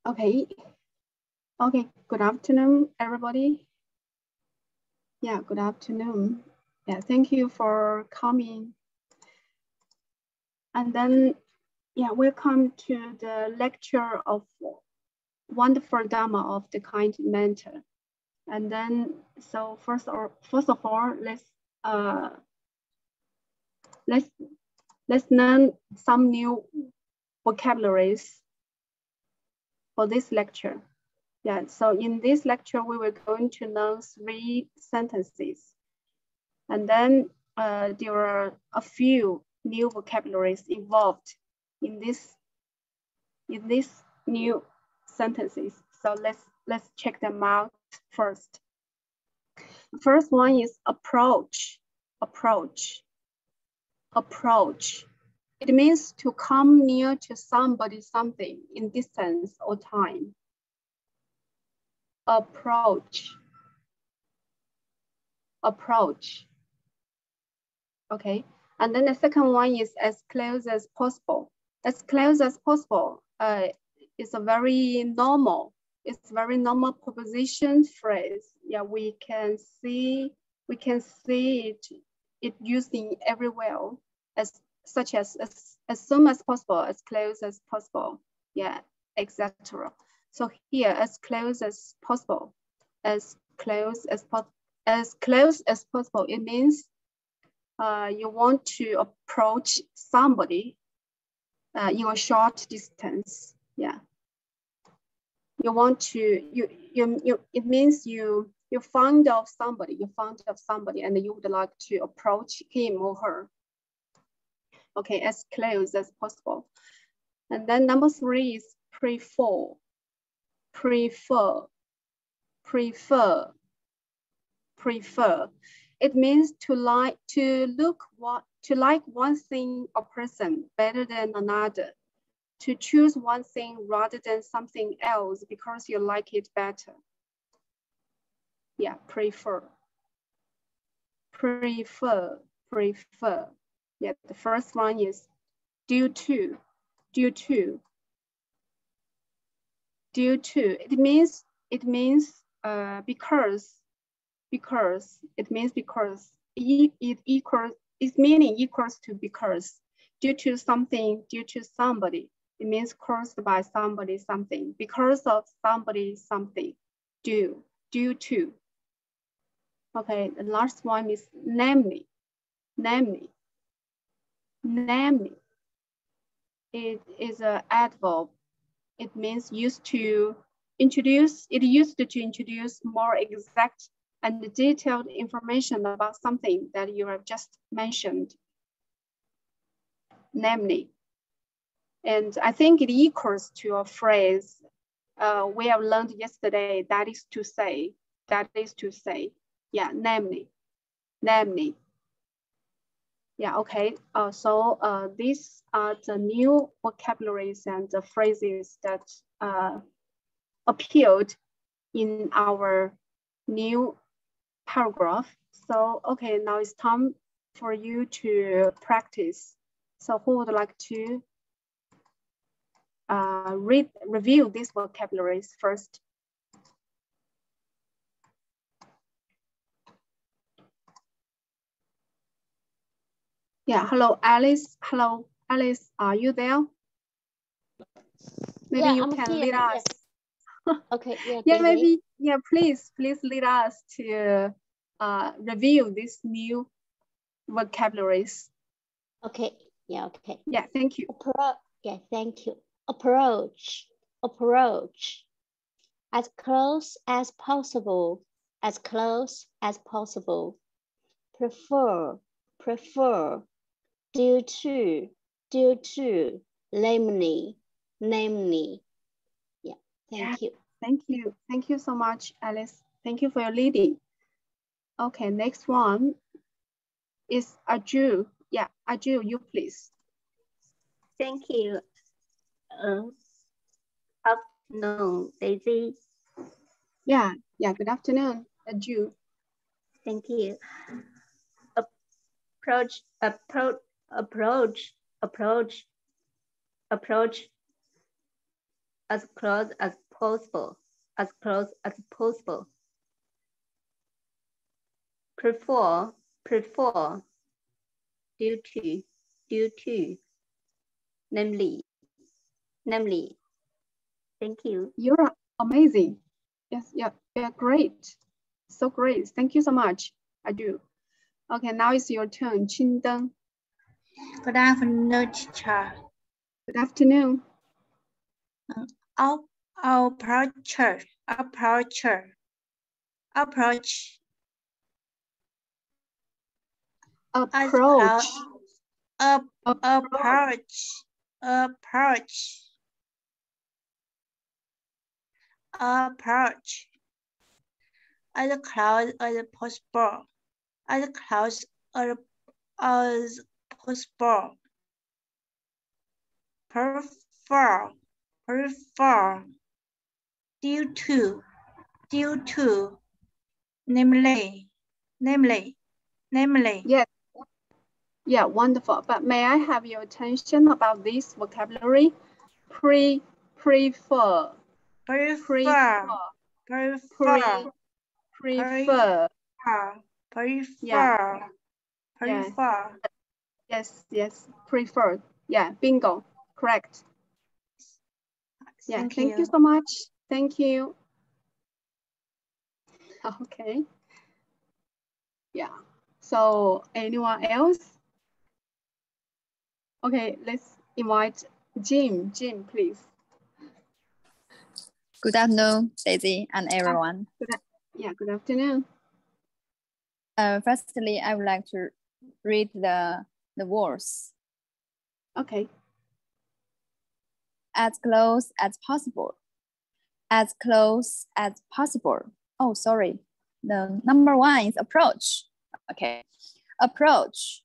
Okay. Okay. Good afternoon, everybody. Yeah, good afternoon. Yeah, thank you for coming. And then, yeah, welcome to the lecture of wonderful Dharma of the kind mentor. And then, so first of all, let's learn some new vocabularies for this lecture. Yeah, so in this lecture, we were going to learn 3 sentences. And then there are a few new vocabularies involved in this new sentences. So let's check them out first. The first one is approach. Approach. Approach. It means to come near to somebody, something in distance or time. Approach. Approach. Okay. And then the second one is as close as possible. As close as possible is a very normal preposition phrase. Yeah, we can see it used in everywhere such as soon as possible, as close as possible, yeah, etc. So here, as close as possible, as close as possible, it means you want to approach somebody in a short distance. Yeah. You want to, it means you're fond of somebody, and you would like to approach him or her. Okay, as close as possible. And then number 3 is prefer. Prefer. Prefer. Prefer. It means to like one thing or person better than another, to choose one thing rather than something else because you like it better. Yeah, prefer. Prefer. Prefer. Yeah, the first one is due to. Due to. Due to. It means because. Because. It means because. Its meaning equals to because. Due to something, due to somebody. It means caused by somebody, something. Because of somebody, something. Due to. Okay, the last one is namely. Namely. Namely. It is an adverb. It means used to introduce more exact and detailed information about something that you have just mentioned. Namely. And I think it equals to a phrase we have learned yesterday, that is to say. That is to say. Yeah, namely. Namely. Yeah, okay. So these are the new vocabularies and the phrases that appeared in our new paragraph. So, okay, now it's time for you to practice. So who would like to review these vocabularies first? Yeah, hello, Alice. Hello, Alice, are you there? Maybe you can lead us. Yes. Okay, yeah. Yeah, maybe, yeah, please lead us to review these new vocabularies. Okay, yeah, okay. Yeah, thank you. Yeah, thank you. Approach, approach. As close as possible, as close as possible. Prefer, prefer. Due to, namely. Yeah, thank you. Thank you so much, Alice. Thank you for your leading. Okay, next one is Aju. Yeah, Aju, you please. Thank you. Afternoon, Daisy. Yeah, good afternoon, Aju. Thank you. Approach. as close as possible. As close as possible. Prefer. Due to. Namely. Thank you. You're amazing. Yes, yeah, great. So great. Thank you so much. I do. Okay, now it's your turn, Qingdeng. Good afternoon, teacher. Good afternoon. Approach. As close as possible. As close as possible. Prefer. Due to. Namely. Yes. Yeah, wonderful. But may I have your attention about this vocabulary? Prefer. Yes, prefer. Yeah, bingo, correct. Yeah, thank you so much. Thank you. Okay. Yeah, so anyone else? Okay, let's invite Jim. Jim, please. Good afternoon, Daisy and everyone. Good afternoon. Firstly, I would like to read the words. Okay. As close as possible. As close as possible. Oh, sorry. The number one is approach. Okay. Approach.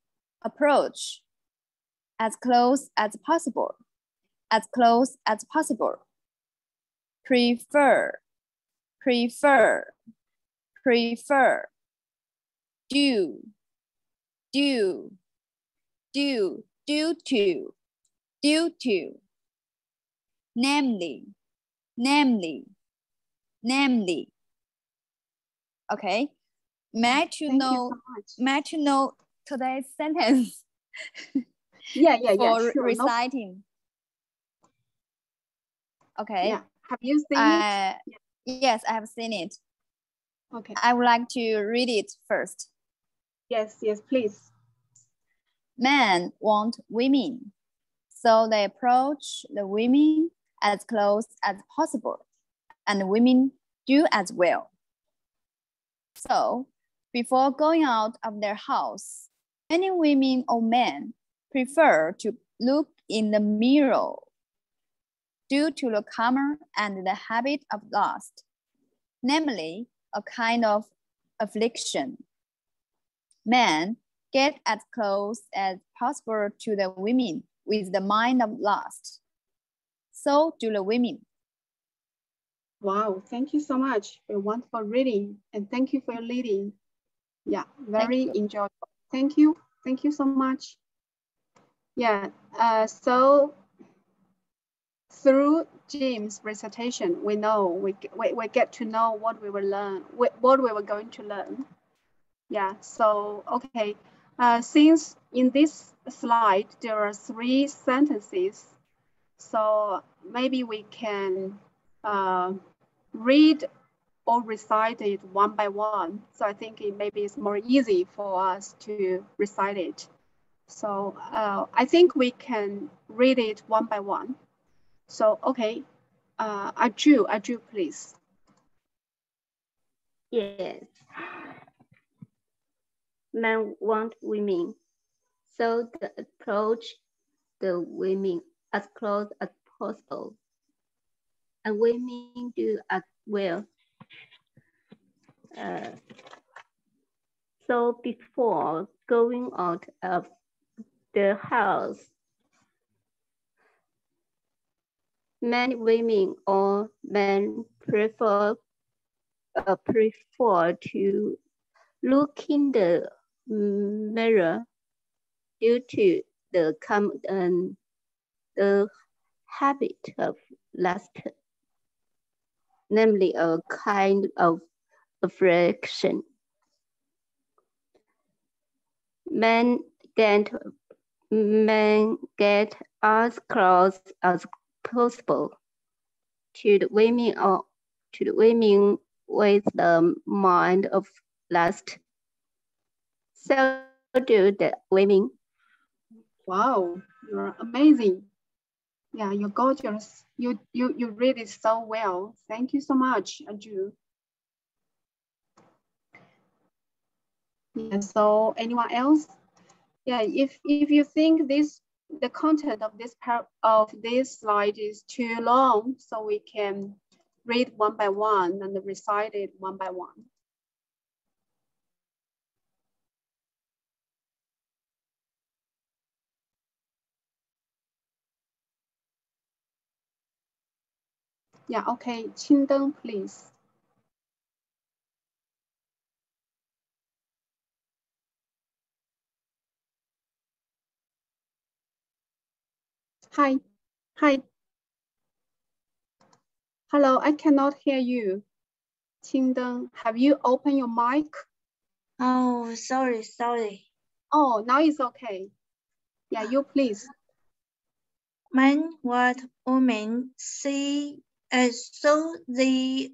As close as possible. As close as possible. Prefer. Due to. Namely. Okay. May I know today's sentence? Yeah. For sure, reciting. No. Okay. Yeah. Have you seen it? Yes, I have seen it. Okay. I would like to read it first. Yes, please. Men want women, so they approach the women as close as possible, and women do as well. So, before going out of their house, many women or men prefer to look in the mirror due to the karma and the habit of lust, namely a kind of affliction. Men get as close as possible to the women with the mind of lust. So do the women. Wow, thank you so much for a wonderful reading, and thank you for your leading. Yeah, very enjoyable. Thank you so much. Yeah, so through Jim's recitation, we get to know what we will learn, what we were going to learn. Yeah, so okay. Since in this slide there are 3 sentences, so maybe we can read or recite it one by one. So I think maybe it's more easy for us to recite it. So I think we can read it one by one. So okay, Aju, please. Yes. Men want women, so they approach the women as close as possible, and women do as well. So before going out of the house, many women or men prefer to look in the mirror due to the habit of lust, namely a kind of affection. Men get as close as possible to the women or to the women with the mind of lust. So do the women. Wow, you're amazing. Yeah, you're gorgeous. You read it so well. Thank you so much, Anju. Yeah, so anyone else? Yeah, if you think the content of this slide is too long, so we can read one by one and recite it one by one. Yeah, okay, Qingdeng, please. Hi. Hello, I cannot hear you. Qingdeng, have you opened your mic? Oh, sorry. Oh, now it's okay. Yeah, you please. Men what women see so they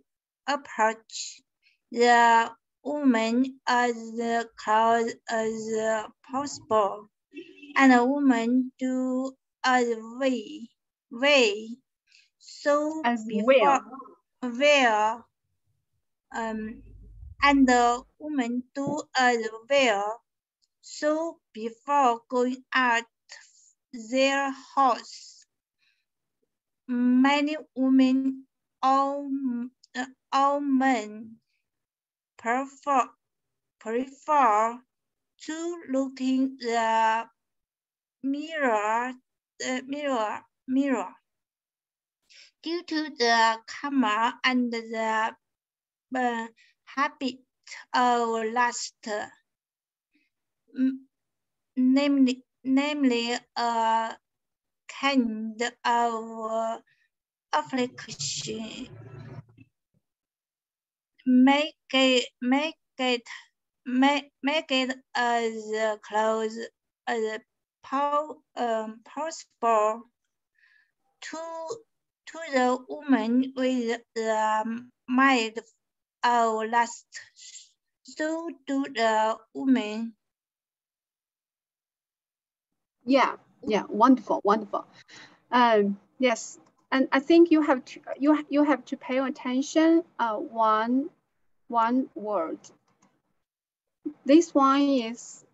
approach the woman as close as possible, and the woman do as way. So As before well. and the woman do as well. So before going out their house, many women, all men prefer to look in the mirror due to the camera and the habit of lust, namely a kind of affliction. Make it as close as possible to the woman with the mind of lust. So do the woman. Yeah, wonderful. Yes, and I think you have to pay attention. One word. This one is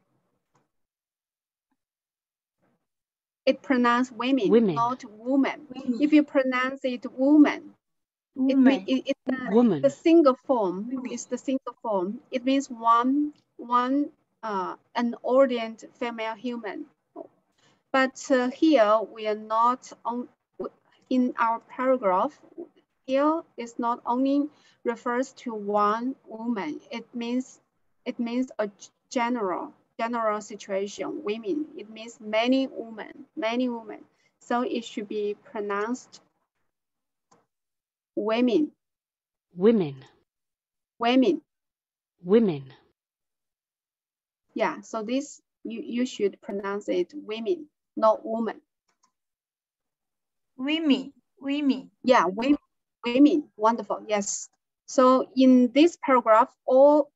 it pronounced women, not woman. If you pronounce it woman. It's the single form. It's the single form. It means one an ordained female human. But here we are not on in our paragraph. Here is not only refers to one woman. It means a general situation. Women. It means many women. So it should be pronounced women. Yeah, so this you should pronounce it women, not woman. Women. Yeah, women. Wonderful. Yes. So in this paragraph, all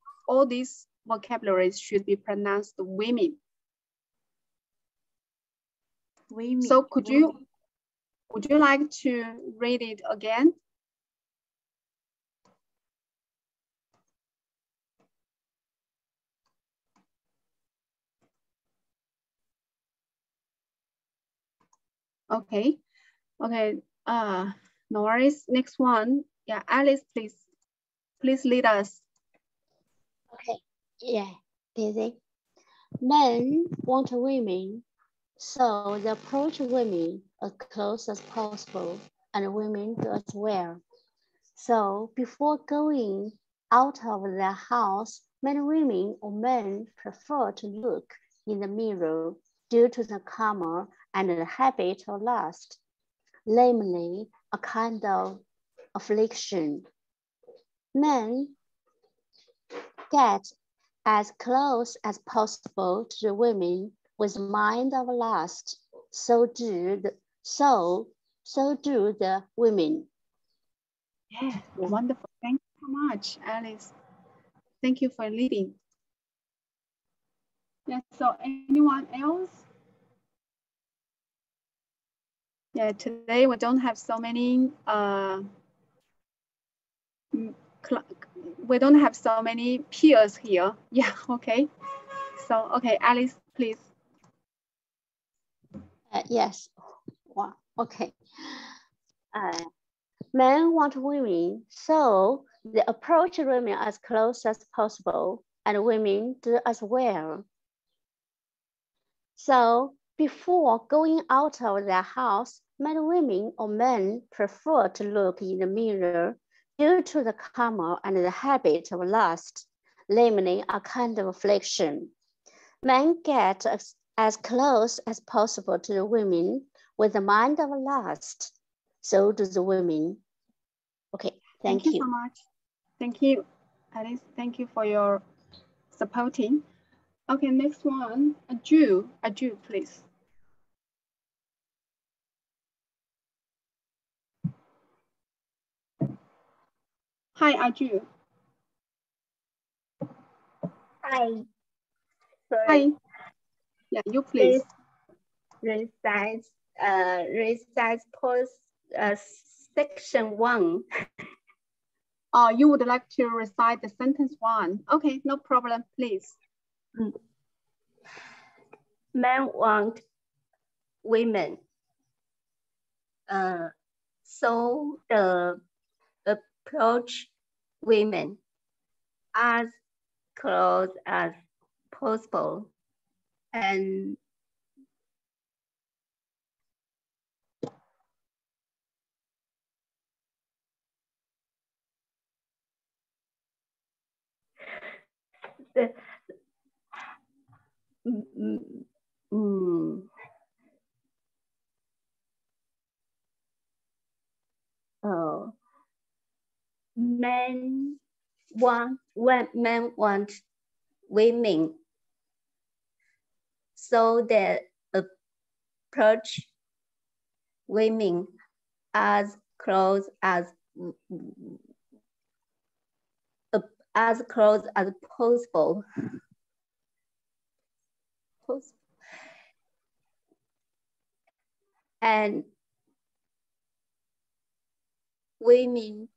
these vocabularies should be pronounced women. So would you like to read it again? Okay. No worries. Next one. Yeah, Alice, please lead us. Okay. Yeah, busy. Men want women, so they approach women as close as possible, and women do as well. So before going out of their house, many women or men prefer to look in the mirror due to the karma and the habit of lust. namely a kind of affliction. Men get as close as possible to the women with mind of lust. So do the women. Yeah, wonderful. Thank you so much, Alice. Thank you for leading. Yeah, so anyone else? Yeah, today we don't have so many we don't have so many peers here. Yeah, okay. So, okay, Alice, please. Yes. Wow. Okay. Men want women, so they approach women as close as possible, and women do as well. So before going out of their house, many women or men prefer to look in the mirror due to the karma and the habit of lust, namely a kind of affliction. Men get as close as possible to the women with the mind of lust. So do the women. Okay, thank you so much. Thank you, Alice. Thank you for your supporting. Okay, next one, Aju, please. Hi, Aju. Hi. Sorry. Hi. Yeah, you please. Recite post section 1. You would like to recite the sentence 1. Okay, no problem, please. Men want women. So the approach women as close as possible and men want women, so they approach women as close as possible. And women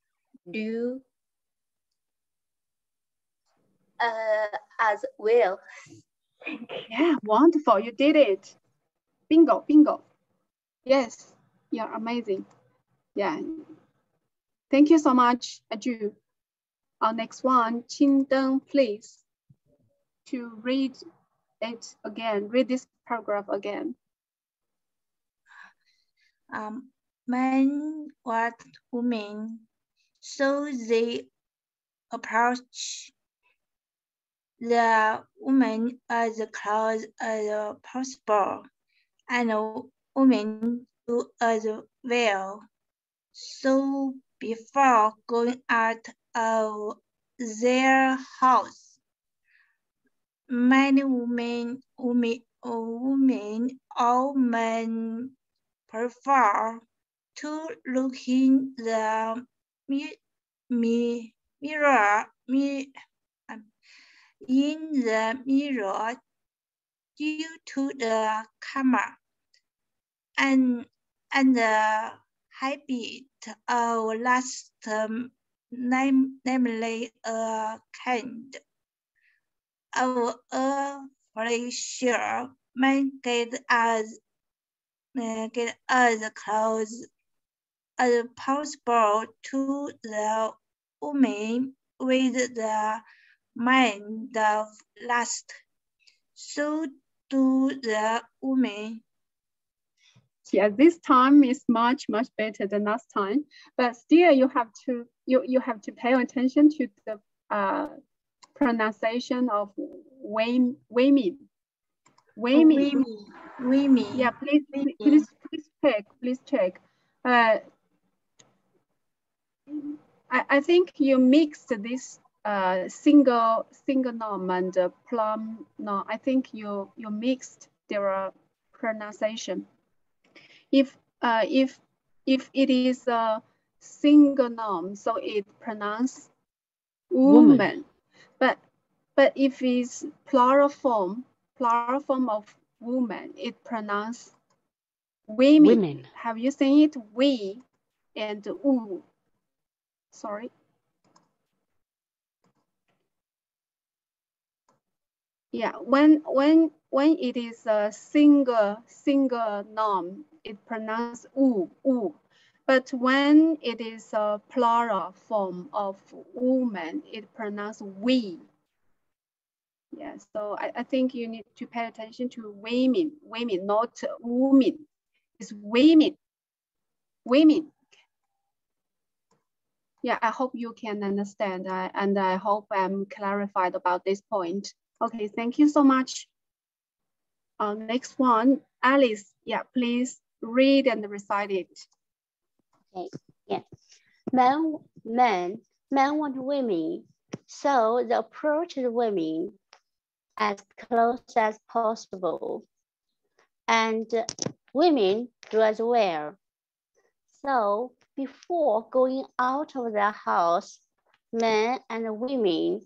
do as well. Yeah, wonderful. You did it. Bingo, bingo. Yes, you're amazing. Yeah. Thank you so much, Aju. Our next one, Qingdeng, please, to read it again, read this paragraph again. Men want women, so they approach the woman as close as possible, and women do as well. So before going out of their house, many women or men prefer to look in the mirror due to the karma and the habit of lust, namely a kind of pleasure. Men get as close as possible to the woman with the mind of lust. So do the women. Yeah, this time is much better than last time, but still you have to pay attention to the pronunciation of women. Women. Yeah, please check. I think you mixed this single norm and plum norm. I think you mixed their pronunciation. If it is a single norm, so it pronounced woman. But if it's plural form of woman, it pronounced women. Have you seen it? We and u. Sorry. Yeah, when it is a single norm, it pronounced u. But when it is a plural form of woman, it pronounced we. Yeah, so I think you need to pay attention to women, not women. It's women. Yeah, I hope you can understand, and I hope I'm clarified about this point. Okay, thank you so much. Next one, Alice. Yeah, please read and recite it. Okay, yeah. Men want women, so they approach the women as close as possible. And women do as well. So before going out of their house, men and women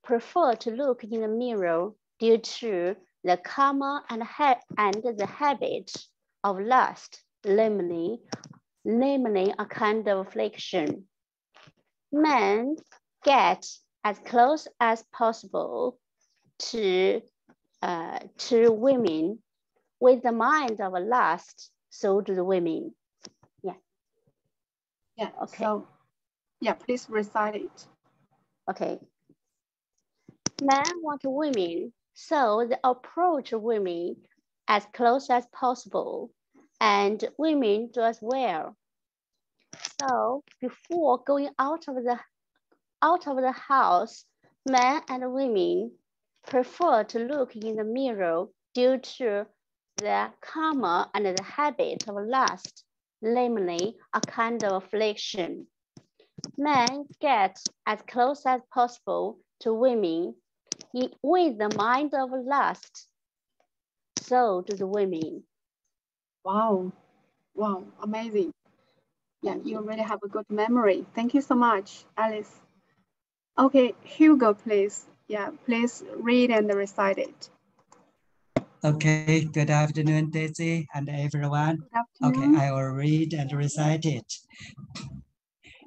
prefer to look in the mirror due to the karma and the habit of lust, namely a kind of affliction. Men get as close as possible to women with the mind of lust, so do the women. Yeah, okay. So, yeah, please recite it. Okay. Men want women, so they approach women as close as possible, and women do as well. So before going out of the house, men and women prefer to look in the mirror due to the karma and the habit of lust, namely a kind of affliction. Men get as close as possible to women with the mind of lust. So do the women. Wow, amazing. Yeah, you really have a good memory. Thank you so much, Alice. Okay, Hugo, please. Yeah, please read and recite it. Okay, good afternoon, Daisy and everyone. Okay, I will read and recite it.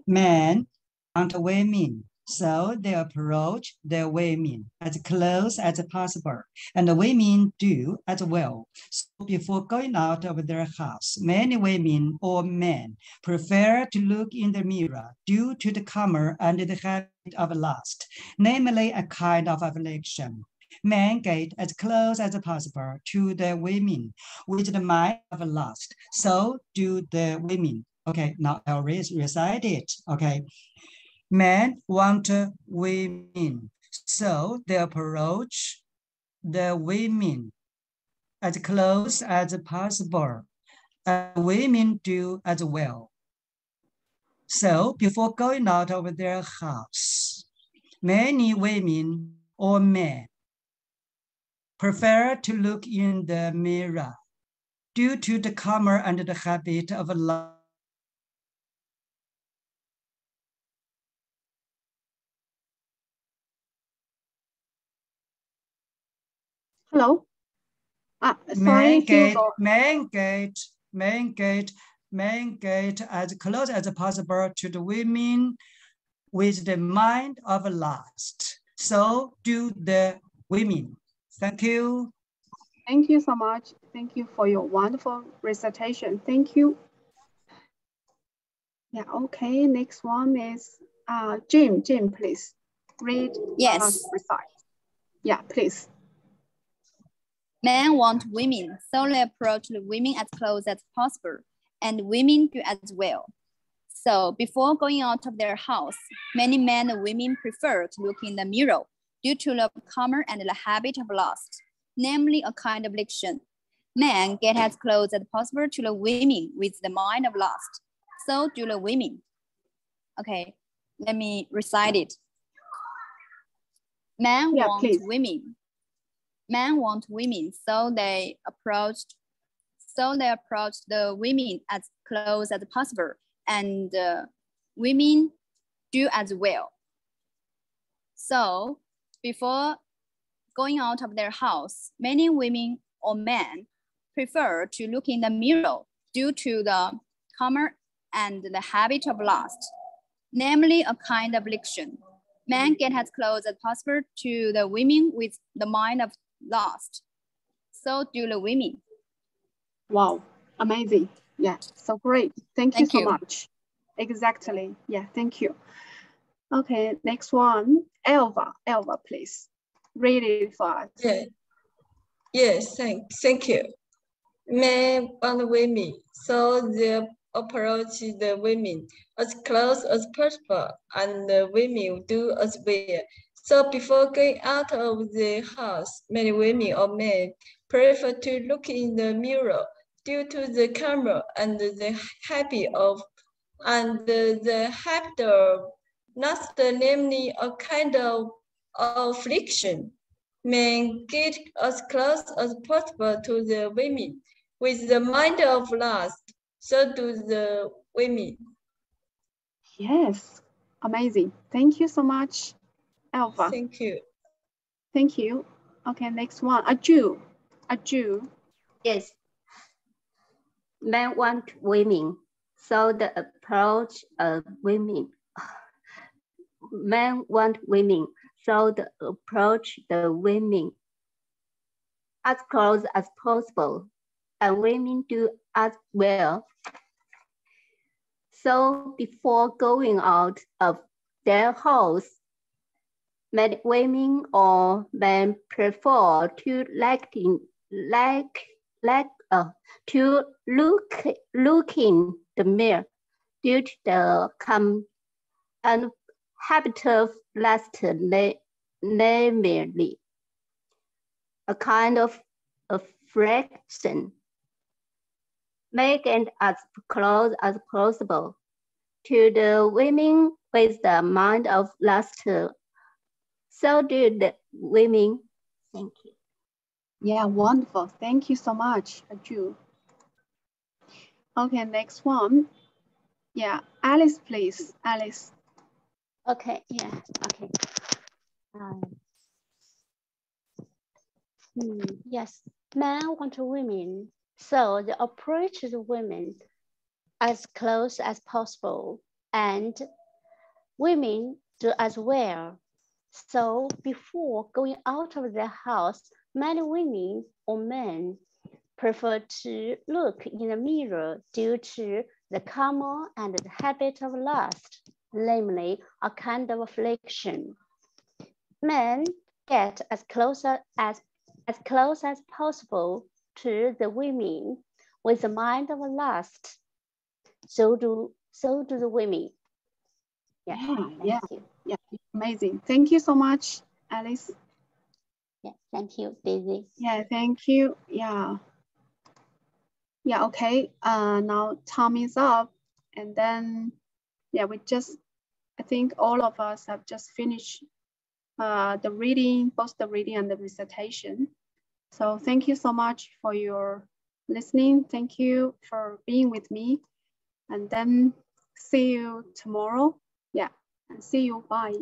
Men want women, so they approach their women as close as possible, and the women do as well. So before going out of their house, many women or men prefer to look in the mirror due to the karma and the habit of lust, namely a kind of affliction. Men get as close as possible to the women with the mind of lust. So do the women. Okay, now I'll recite it. Okay. Men want women, so they approach the women as close as possible. And women do as well. So before going out of their house, many women or men prefer to look in the mirror due to the karma and the habit of lust. Hello. Sorry, Hugo. Men get as close as possible to the women with the mind of lust. So do the women. Thank you. Thank you so much. Thank you for your wonderful recitation. Thank you. Yeah, okay. Next one is Jim. Jim, please read. Yes. Recite. Yeah, please. Men want women, so they approach the women as close as possible, and women do as well. So before going out of their house, many men and women prefer to look in the mirror due to the karma and the habit of lust, namely a kind of affliction. Men get as close as possible to the women with the mind of lust. So do the women. Okay, let me recite it. Men want women. Men want women, so they approached the women as close as possible, and women do as well. So before going out of their house, many women or men prefer to look in the mirror due to the common and the habit of lust, namely a kind of affliction. Men get as close as possible to the women with the mind of lust. So do the women. Wow, amazing. Yeah, so great. Thank you so much. Exactly. Yeah, thank you. Okay, next one. Elva, please. Read it for us. Yeah. Yes, thank you. Men want women, so they approach the women as close as possible, and the women do as well. So before going out of the house, many women or men prefer to look in the mirror due to the camera and the habit of lust, namely a kind of affliction. Men get as close as possible to the women with the mind of lust. So do the women. Yes, amazing. Thank you so much, Elva. Thank you. Thank you. Okay, next one. Aju. Yes. Men want women, so the approach of women. Men want women, so the approach the women as close as possible, and women do as well. So before going out of their house, many women or men prefer to look in the mirror due to the common and habit of lust, namely a kind of affliction. Make it as close as possible to the women with the mind of lust. So do the women. Thank you. Yeah, wonderful. Thank you so much, Aju. Okay, next one. Yeah, Alice, please. Alice. Okay, yeah, okay. Yes, men want women, so they approach the women as close as possible, and women do as well. So before going out of their house, many women or men prefer to look in the mirror due to the common and the habit of lust, namely a kind of affliction. Men get as close as possible to the women with the mind of lust. So do the women. Yeah, amazing. Thank you so much, Alice. Yeah, thank you, Daisy. Yeah, thank you. Yeah, okay. Now time is up, and then I think all of us have just finished the reading, both the reading and the recitation. So thank you so much for your listening. Thank you for being with me, and then see you tomorrow. Yeah, and see you. Bye.